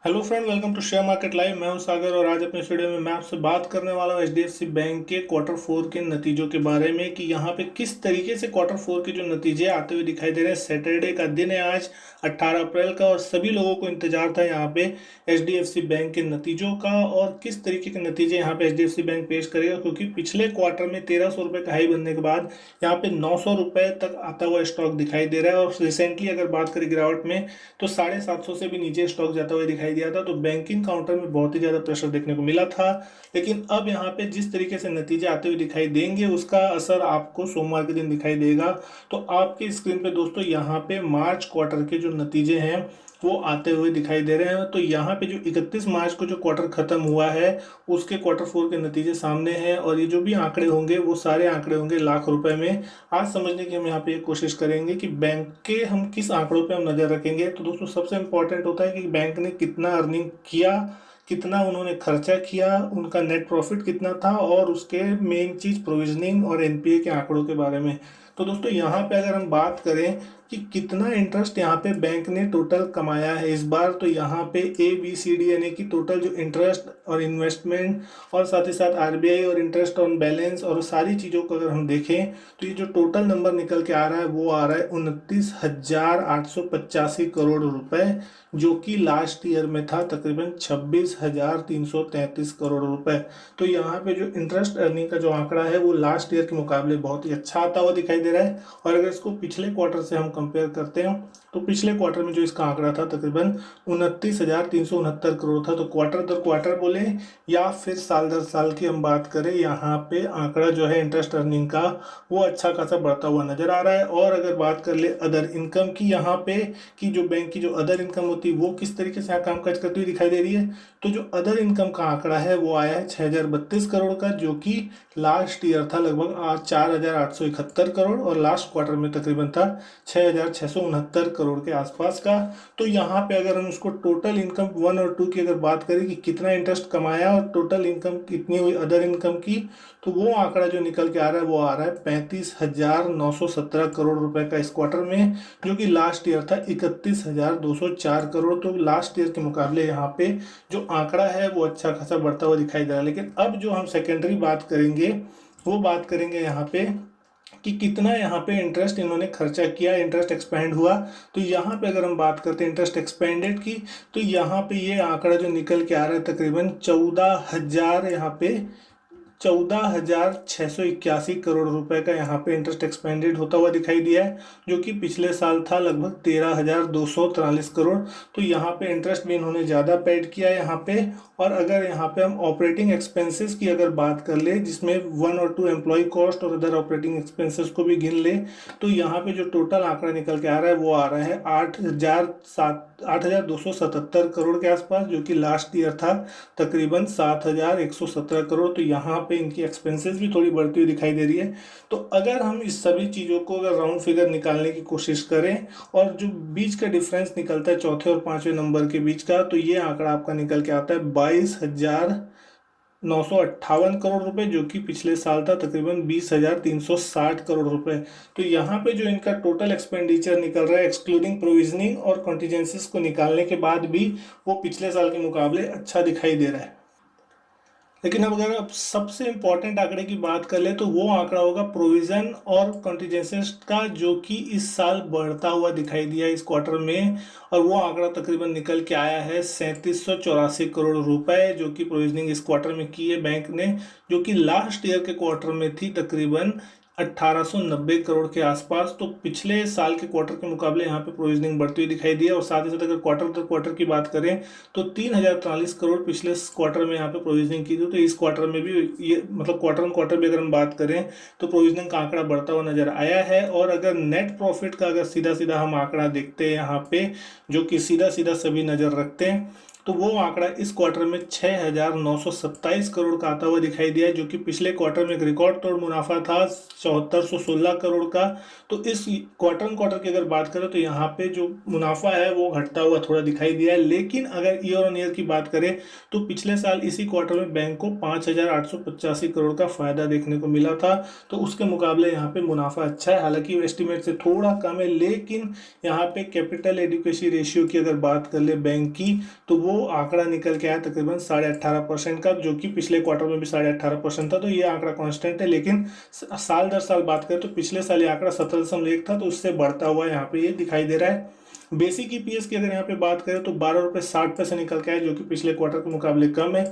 Hello friend, welcome to share market live. मैं हूं सागर और आज अपने इस वीडियो में मैं आपसे बात करने वाला हूं एचडीएफसी बैंक के क्वार्टर फोर के नतीजों के बारे में कि यहां पे किस तरीके से क्वार्टर फोर के जो नतीजे आते हुए दिखाई दे रहे हैं। सैटरडे का दिन है आज 18 अप्रैल का और सभी लोगों को इंतजार था यहां पे एचडीएफसी बैंक के नतीजों का और किस तरीके के नतीजे यहाँ पे एचडीएफसी बैंक पेश करेगा, क्योंकि पिछले क्वार्टर में 1300 रुपये का हाई बनने के बाद यहाँ पे 900 रुपये तक आता हुआ स्टॉक दिखाई दे रहा है। और रिसेंटली अगर बात करें गिरावट में तो 750 से भी नीचे स्टॉक जाता हुआ दिखाई दिया था। तो बैंकिंग काउंटर में बहुत ही ज़्यादा प्रेशर देखने को मिला था, लेकिन अब यहाँ पे जिस तरीके से नतीजे आते हुए दिखाई देंगे उसका असर आपको सोमवार के दिन दिखाई देगा। तो आपकी स्क्रीन पे दोस्तों यहाँ पे मार्च क्वार्टर के जो नतीजे हैं वो आते हुए दिखाई दे रहे हैं। तो यहाँ पे जो 31 मार्च को जो क्वार्टर खत्म हुआ है उसके क्वार्टर फोर के नतीजे सामने हैं और ये जो भी आंकड़े होंगे वो सारे आंकड़े होंगे लाख रुपए में। आज समझने की हम यहाँ पे कोशिश करेंगे कि बैंक के हम किस आंकड़ों पे हम नज़र रखेंगे। तो दोस्तों सबसे इम्पोर्टेंट होता है कि बैंक ने कितना अर्निंग किया, कितना उन्होंने खर्चा किया, उनका नेट प्रॉफिट कितना था और उसके मेन चीज़ प्रोविजनिंग और एनपीए के आंकड़ों के बारे में। तो दोस्तों यहाँ पे अगर हम बात करें कि कितना इंटरेस्ट यहाँ पे बैंक ने टोटल कमाया है इस बार, तो यहाँ पे ABCD यानी कि टोटल जो इंटरेस्ट और इन्वेस्टमेंट और साथ ही साथ आरबीआई और इंटरेस्ट ऑन बैलेंस और सारी चीज़ों को अगर हम देखें तो ये जो टोटल नंबर निकल के आ रहा है वो आ रहा है 29,885 करोड़ रुपए, जो कि लास्ट ईयर में था तकरीबन 26,333 करोड़ रुपए। तो यहाँ पे जो इंटरेस्ट अर्निंग का जो आंकड़ा है वो लास्ट ईयर के मुकाबले बहुत ही अच्छा आता हुआ दिखाई दे रहा है। और अगर इसको पिछले क्वार्टर से हम कंपेयर करते हैं तो पिछले क्वार्टर में जो इसका आंकड़ा था तकरीबन 29,369 करोड़ था। तो क्वार्टर दर क्वार्टर बोले या फिर साल दर साल की हम बात करें, यहाँ पे आंकड़ा जो है इंटरेस्ट अर्निंग का वो अच्छा खासा बढ़ता हुआ नजर आ रहा है। और अगर बात कर ले अदर इनकम की यहाँ पे कि जो बैंक की जो अदर इनकम होती है वो किस तरीके से कामकाज करती हुई दिखाई दे रही है, तो जो अदर इनकम का आंकड़ा है वो आया है 6,032 करोड़ का, जो कि लास्ट ईयर था लगभग 4,871 करोड़ और लास्ट क्वार्टर में तकरीबन था 6,669 करोड़ के आसपास का। तो यहाँ पे अगर हम उसको टोटल इनकम वन और टू की अगर बात करें कि कितना इंटरेस्ट कमाया और टोटल इनकम कितनी हुई अदर इनकम की, तो वो आंकड़ा जो निकल के आ रहा है वो आ रहा है 35,917 करोड़ रुपए का इस क्वार्टर में, जो कि लास्ट ईयर था 31,204 करोड़। तो लास्ट ईयर के मुकाबले यहाँ पे जो आंकड़ा है वो अच्छा खासा बढ़ता हुआ दिखाई दे रहा है। लेकिन अब जो हम सेकेंडरी बात करेंगे वो बात करेंगे यहाँ पे कि कितना यहाँ पे इंटरेस्ट इन्होंने खर्चा किया, इंटरेस्ट एक्सपेंड हुआ। तो यहाँ पे अगर हम बात करते हैं इंटरेस्ट एक्सपेंडेड की, तो यहाँ पे ये आंकड़ा जो निकल के आ रहा है तकरीबन 14,000 यहाँ पे 14,681 करोड़ रुपए का यहाँ पे इंटरेस्ट एक्सपेंडेड होता हुआ दिखाई दिया है, जो कि पिछले साल था लगभग 13,243 करोड़। तो यहाँ पे इंटरेस्ट भी इन्होंने ज़्यादा पेड किया है यहाँ पे। और अगर यहाँ पे हम ऑपरेटिंग एक्सपेंसेस की अगर बात कर ले, जिसमें 1 और 2 एम्प्लॉय कॉस्ट और अदर ऑपरेटिंग एक्सपेंसेस को भी गिन ले, तो यहाँ पे जो टोटल आंकड़ा निकल के आ रहा है वो आ रहा है 8,277 करोड़ के आसपास, जो कि लास्ट ईयर था तकरीबन 7,117 करोड़। तो यहाँ पे इनकी एक्सपेंसेस भी थोड़ी बढ़ती हुई दिखाई दे रही है। तो अगर हम इस सभी चीज़ों को अगर राउंड फिगर निकालने की कोशिश करें और जो बीच का डिफरेंस निकलता है चौथे और पांचवें नंबर के बीच का, तो ये आंकड़ा आपका निकल के आता है 22,958 करोड़ रुपए, जो कि पिछले साल था तकरीबन 20,360 करोड़ रुपए। तो यहाँ पे जो इनका टोटल एक्सपेंडिचर निकल रहा है एक्सक्लूडिंग प्रोविजनिंग और कॉन्टीजेंसीज को निकालने के बाद भी वो पिछले साल के मुकाबले अच्छा दिखाई दे रहा है। लेकिन अब अगर अब सबसे इम्पोर्टेंट आंकड़े की बात कर ले तो वो आंकड़ा होगा प्रोविजन और कॉन्टीजेंसीज का, जो कि इस साल बढ़ता हुआ दिखाई दिया इस क्वार्टर में। और वो आंकड़ा तकरीबन निकल के आया है 3784 करोड़ रुपए, जो कि प्रोविजनिंग इस क्वार्टर में की है बैंक ने, जो कि लास्ट ईयर के क्वार्टर में थी तकरीबन 1890 करोड़ के आसपास। तो पिछले साल के क्वार्टर के मुकाबले यहाँ पे प्रोविजनिंग बढ़ती हुई दिखाई दी है। और साथ ही साथ अगर क्वार्टर दर क्वार्टर की बात करें तो 3,043 करोड़ पिछले क्वार्टर में यहाँ पे प्रोविजनिंग की थी। तो इस क्वार्टर में भी ये मतलब क्वार्टर ऑन क्वार्टर भी अगर हम बात करें तो प्रोविजनिंग का आंकड़ा बढ़ता हुआ नजर आया है। और अगर नेट प्रॉफिट का अगर सीधा सीधा हम आंकड़ा देखते हैं यहाँ पे, जो कि सीधा सीधा सभी नजर रखते हैं, तो वो आंकड़ा इस क्वार्टर में 6,927 करोड़ का आता हुआ दिखाई दिया है, जो कि पिछले क्वार्टर में एक रिकॉर्ड तोड़ मुनाफा था 7416 करोड़ का। तो इस क्वार्टर की अगर बात करें तो यहाँ पे जो मुनाफा है वो घटता हुआ थोड़ा दिखाई दिया है। लेकिन अगर ईयर ऑन ईयर की बात करें तो पिछले साल इसी क्वार्टर में बैंक को 5885 करोड़ का फायदा देखने को मिला था। तो उसके मुकाबले यहाँ पे मुनाफा अच्छा है, हालांकि एस्टिमेट से थोड़ा कम है। लेकिन यहाँ पे कैपिटल एडिक्वेसी रेशियो की अगर बात कर ले बैंक की, तो वो आंकड़ा निकल के आया तकरीबन 18.5% का, जो कि पिछले क्वार्टर में भी 18.5% था। तो ये आंकड़ा कांस्टेंट है। लेकिन साल दर साल बात करें तो पिछले साल ये आंकड़ा 17.1 था, तो उससे बढ़ता हुआ यहाँ पे ये दिखाई दे रहा है। बेसिक ईपीएस की अगर यहाँ पे बात करें तो 12 रुपये 60 पैसे निकल के आए, जो कि पिछले क्वार्टर के मुकाबले कम है।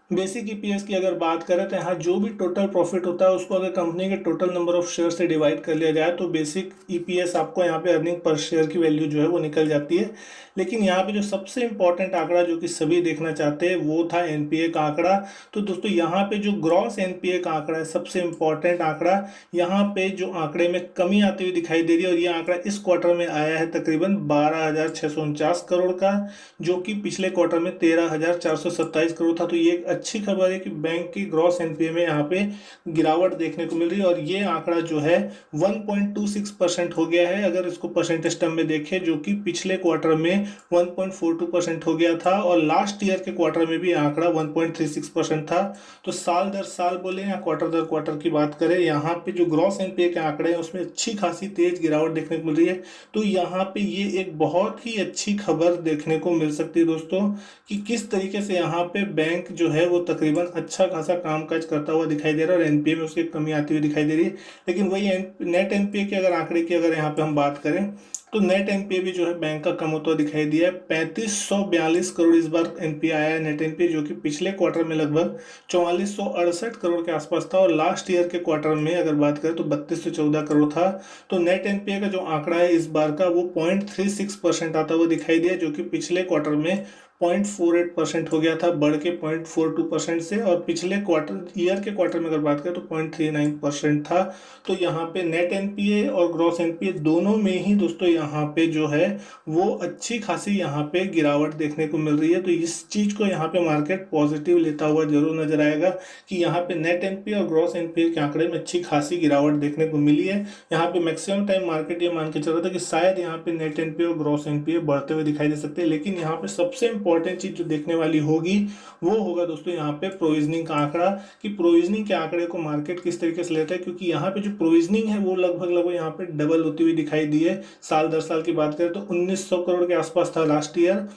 बेसिक ईपीएस की अगर बात करें तो यहाँ जो भी टोटल प्रॉफिट होता है उसको अगर कंपनी के टोटल नंबर ऑफ शेयर से डिवाइड कर लिया जाए तो बेसिक ईपीएस आपको यहाँ पे अर्निंग पर शेयर की वैल्यू जो है वो निकल जाती है। लेकिन यहाँ पे जो सबसे इंपॉर्टेंट आंकड़ा जो कि सभी देखना चाहते हैं वो था एनपीए का आंकड़ा। तो दोस्तों यहाँ पे जो ग्रॉस एनपीए का आंकड़ा है, सबसे इंपॉर्टेंट आंकड़ा, यहाँ पे जो आंकड़े में कमी आती हुई दिखाई दे रही है। और ये आंकड़ा इस क्वार्टर में आया है तकरीबन 12,649 करोड़ का, जो कि पिछले क्वार्टर में 13,427 करोड़ था। तो ये एक अच्छी खबर है कि बैंक की ग्रॉस एनपीए में यहाँ पे गिरावट देखने को मिल रही है। और ये आंकड़ा जो है 1.26% हो गया है अगर इसको परसेंटेज टर्म में देखें, जो कि पिछले क्वार्टर में 1.42% हो गया था। और लास्ट ईयर के क्वार्टर में भी आंकड़ा 1.36% था। तो साल दर साल बोले या क्वार्टर दर क्वार्टर की बात करें, यहाँ पे जो ग्रॉस एनपीए के आंकड़े हैं उसमें अच्छी खासी तेज गिरावट देखने को मिल रही है। तो यहाँ पे ये एक बहुत ही अच्छी खबर देखने को मिल सकती है दोस्तों, कि किस तरीके से यहाँ पे बैंक जो है वो तकरीबन अच्छा खासा कामकाज करता हुआ दिखाई दे रहा है और एनपीए में उसकी कमी आती हुई दिखाई दे रही है। लेकिन वही नेट एनपीए के अगर आंकड़े की अगर यहाँ पे हम बात करें तो नेट एनपीए भी जो है बैंक का कम होता हुआ दिखाई दिया है। 3542 करोड़ इस बार एनपीए आया है नेट एनपीए, जो कि पिछले क्वार्टर में लगभग 4468 करोड़ के आसपास था। और लास्ट ईयर के क्वार्टर में अगर बात करें तो 3214 करोड़ था। तो नेट एनपीए का जो आंकड़ा है इस बार का वो 0.36% आता हुआ दिखाई दिया, जो कि पिछले क्वार्टर में 0.48% हो गया था, बढ़ के 0.42% से। और पिछले क्वार्टर ईयर के क्वार्टर में अगर बात करें तो 0.39% था। तो यहाँ पे नेट एनपीए और ग्रॉस एनपीए दोनों में ही दोस्तों यहाँ पे जो है वो अच्छी खासी यहाँ पे गिरावट देखने को मिल रही है। तो इस चीज़ को यहाँ पे मार्केट पॉजिटिव लेता हुआ जरूर नजर आएगा कि यहाँ पे नेट एनपीए और ग्रॉस एनपीए के आंकड़े में अच्छी खासी गिरावट देखने को मिली है। यहाँ पे मैक्सिमम टाइम मार्केट ये मान के चल रहा था कि शायद यहाँ पे नेट एनपीए और ग्रॉस एनपीए बढ़ते हुए दिखाई दे सकते हैं। लेकिन यहाँ पे सबसे इंपॉर्टेंट चीज जो देखने वाली होगी वो होगा दोस्तों यहाँ पे प्रोविजनिंग का आंकड़ा, कि प्रोविजनिंग के आंकड़े को मार्केट किस तरीके से लेता है। क्योंकि यहाँ पे जो प्रोविजनिंग है वो लगभग यहाँ पे डबल होती हुई दिखाई दी है। साल दर साल की बात करें तो 1900 करोड़ के आसपास था लास्ट ईयर,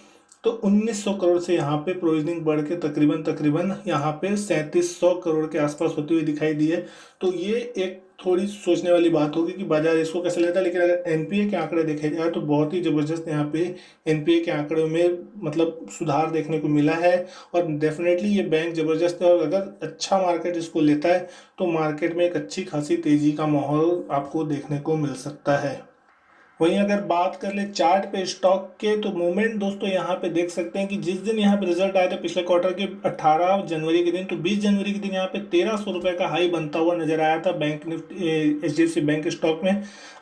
तो 1900 करोड़ से यहाँ पे प्रोविजनिंग बढ़ के तकरीबन यहाँ पे 3700 करोड़ के आसपास होती हुई दिखाई दी है। तो ये एक थोड़ी सोचने वाली बात होगी कि बाजार इसको कैसे लेता है। लेकिन अगर एनपीए के आंकड़े देखे जाए तो बहुत ही जबरदस्त यहाँ पे एनपीए के आंकड़ों में मतलब सुधार देखने को मिला है। और डेफिनेटली ये बैंक जबरदस्त है, और अगर अच्छा मार्केट इसको लेता है तो मार्केट में एक अच्छी खासी तेजी का माहौल आपको देखने को मिल सकता है। वहीं अगर बात कर ले चार्ट पे स्टॉक के, तो मूवमेंट दोस्तों यहाँ पे देख सकते हैं कि जिस दिन यहाँ पे रिजल्ट आए थे पिछले क्वार्टर के 18 जनवरी के दिन, तो 20 जनवरी के दिन यहाँ पे 1300 रुपये का हाई बनता हुआ नजर आया था bank Nifty HDFC bank stock में।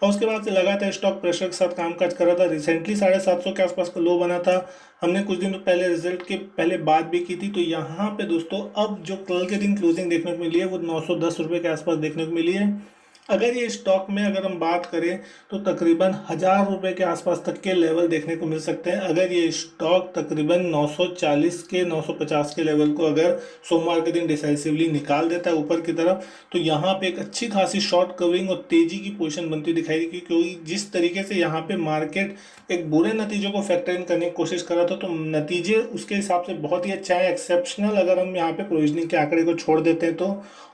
और उसके बाद से लगातार स्टॉक प्रेशर के साथ कामकाज कर रहा था। रिसेंटली 750 के आसपास का लो बना था। हमने कुछ दिन पहले रिजल्ट के पहले बात भी की थी। तो यहाँ पे दोस्तों अब जो कल के दिन क्लोजिंग देखने को मिली है वो 910 रुपये के आसपास देखने को मिली है। अगर ये स्टॉक में अगर हम बात करें तो तकरीबन 1000 रुपये के आसपास तक के लेवल देखने को मिल सकते हैं। अगर ये स्टॉक तकरीबन 940 के 950 के लेवल को अगर सोमवार के दिन डिसाइसिवली निकाल देता है ऊपर की तरफ, तो यहाँ पे एक अच्छी खासी शॉर्ट कवरिंग और तेजी की पोजीशन बनती दिखाई देगी। क्योंकि जिस तरीके से यहाँ पे मार्केट एक बुरे नतीजों को फैक्टर इन करने की कोशिश कर रहा था, तो नतीजे उसके हिसाब से बहुत ही अच्छा है, एक्सेप्शनल अगर हम यहाँ पे प्रोविजनिंग के आंकड़े को छोड़ देते हैं तो।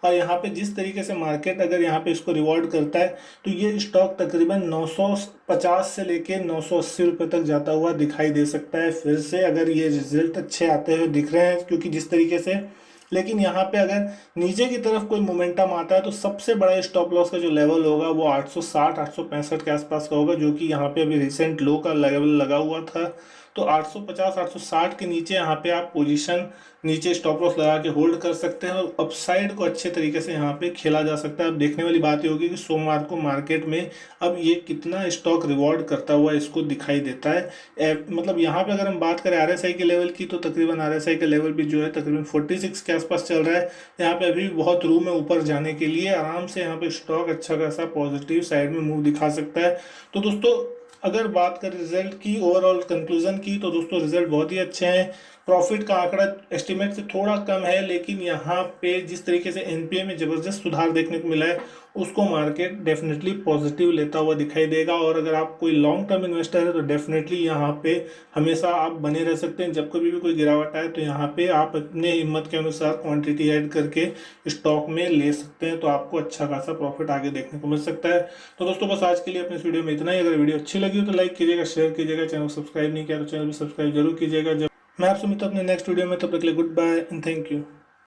और यहाँ पे जिस तरीके से मार्केट अगर यहाँ पे इसको रिवॉर्ड करता है तो ये स्टॉक तकरीबन 950 से लेके 980 रुपये तक जाता हुआ दिखाई दे सकता है फिर से, अगर ये रिजल्ट अच्छे आते हुए दिख रहे हैं। क्योंकि जिस तरीके से, लेकिन यहाँ पे अगर नीचे की तरफ कोई मोमेंटम आता है तो सबसे बड़ा स्टॉप लॉस का जो लेवल होगा वो 860 865 के आसपास का होगा, जो कि यहाँ पे अभी रिसेंट लो का लेवल लगा हुआ था। तो 850 860 के नीचे यहाँ पे आप पोजीशन नीचे स्टॉप लॉस लगा के होल्ड कर सकते हैं और अपसाइड को अच्छे तरीके से यहाँ पे खेला जा सकता है। अब देखने वाली बात ये होगी कि सोमवार को मार्केट में अब ये कितना स्टॉक रिवॉर्ड करता हुआ इसको दिखाई देता है। मतलब यहाँ पे अगर हम बात करें आरएसआई के लेवल की, तो तकरीबन आरएसआई का लेवल भी जो है तकरीबन 46 के आसपास चल रहा है। यहाँ पे अभी बहुत रूम है ऊपर जाने के लिए, आराम से यहाँ पे स्टॉक अच्छा खासा पॉजिटिव साइड में मूव दिखा सकता है। तो दोस्तों अगर बात करें रिजल्ट की, ओवरऑल कंक्लूजन की, तो दोस्तों रिजल्ट बहुत ही अच्छे हैं। प्रॉफिट का आंकड़ा एस्टिमेट से थोड़ा कम है, लेकिन यहाँ पे जिस तरीके से एनपीए में जबरदस्त सुधार देखने को मिला है उसको मार्केट डेफिनेटली पॉजिटिव लेता हुआ दिखाई देगा। और अगर आप कोई लॉन्ग टर्म इन्वेस्टर है तो डेफिनेटली यहाँ पे हमेशा आप बने रह सकते हैं। जब कभी भी कोई गिरावट आए तो यहाँ पे आप अपने हिम्मत के अनुसार क्वांटिटी ऐड करके स्टॉक में ले सकते हैं, तो आपको अच्छा खासा प्रॉफिट आगे देखने को मिल सकता है। तो दोस्तों बस आज के लिए अपने इस वीडियो में इतना ही। अगर वीडियो अच्छी लगी हो तो लाइक कीजिएगा, शेयर कीजिएगा, चैनल सब्सक्राइब नहीं किया तो चैनल भी सब्सक्राइब जरूर कीजिएगा। जब मैं आपसे मिलता हूं अपने नेक्स्ट वीडियो में, तब तक के लिए good bye and thank you.